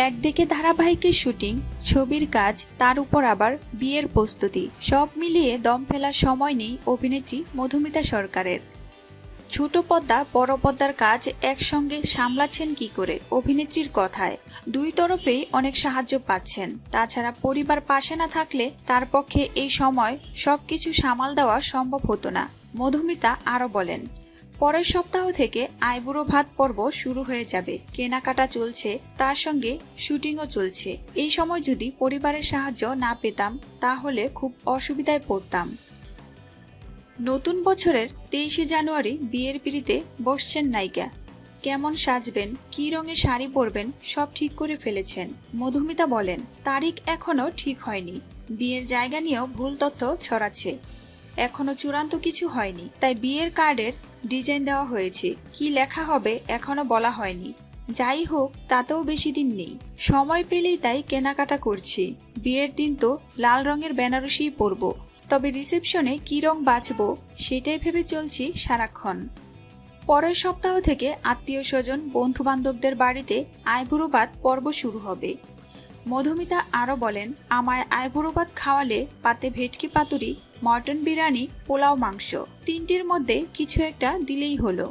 একদিকে ধারাবাহিকের শুটিং, ছবির কাজ, তার উপর আবার বিয়ের প্রস্তুতি, সব মিলিয়ে দম ফেলার সময় নেই অভিনেত্রী মধুমিতা সরকারের। ছোট পর্দা বড় পর্দার কাজ একসঙ্গে সামলাচ্ছেন কি করে? অভিনেত্রীর কথায়, দুই তরফেই অনেক সাহায্য পাচ্ছেন। তাছাড়া পরিবার পাশে না থাকলে তার পক্ষে এই সময় সবকিছু সামাল দেওয়া সম্ভব হতো না। মধুমিতা আরও বলেন, পরের সপ্তাহ থেকে আইবুড়ো ভাত পর্ব শুরু হয়ে যাবে। কেনাকাটা চলছে, তার সঙ্গে শুটিংও চলছে। এই সময় যদি পরিবারের সাহায্য না পেতাম তাহলে খুব অসুবিধায় পড়তাম। নতুন বছরের 23শে জানুয়ারি বিয়ের পিঁড়িতে বসছেন নায়িকা। কেমন সাজবেন, কী রঙের শাড়ি পরবেন সব ঠিক করে ফেলেছেন। মধুমিতা বলেন, তারিখ এখনও ঠিক হয়নি। বিয়ের জায়গা নিয়েও ভুল তথ্য ছড়াচ্ছে। এখনও চূড়ান্ত কিছু হয়নি, তাই বিয়ের কার্ডের ডিজাইন দেওয়া হয়েছে। কি লেখা হবে এখনও বলা হয়নি। যাই হোক, তাতেও বেশি দিন নেই। সময় পেলেই তাই কেনাকাটা করছি। বিয়ের দিন তো লাল রঙের বেনারসিই পরব, তবে রিসেপশনে কী রং বাছবো সেটাই ভেবে চলছি সারাক্ষণ। পরের সপ্তাহ থেকে আত্মীয় স্বজন বন্ধু বান্ধবদের বাড়িতে আইবুড়ো ভাত পর্ব শুরু হবে। মধুমিতা আরও বলেন, আমায় আইবুড়ো ভাত খাওয়ালে পাতে ভেটকি পাতুরি, মটন বিরিয়ানি, পোলাও, মাংস, তিনটির মধ্যে কিছু একটা দিলেই হলো।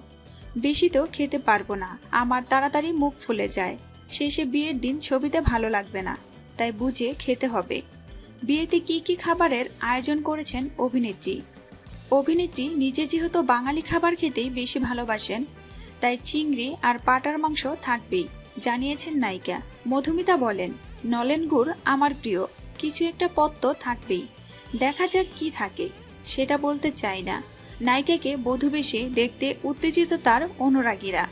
বেশি তো খেতে পারবো না, আমার তাড়াতাড়ি মুখ ফুলে যায়। শেষে বিয়ের দিন ছবিতে ভালো লাগবে না, তাই বুঝে খেতে হবে। বিয়েতে কি কি খাবারের আয়োজন করেছেন অভিনেত্রী নিজে যেহেতু বাঙালি খাবার খেতেই বেশি ভালোবাসেন, তাই চিংড়ি আর পাটার মাংস থাকবেই, জানিয়েছেন নায়িকা। মধুমিতা বলেন, নলেন গুড় আমার প্রিয়, কিছু একটা পদ তো থাকবেই। দেখা যাক কি থাকে, সেটা বলতে চাই না। নায়িকাকে বধূ বেশে দেখতে উত্তেজিত তার অনুরাগীরা।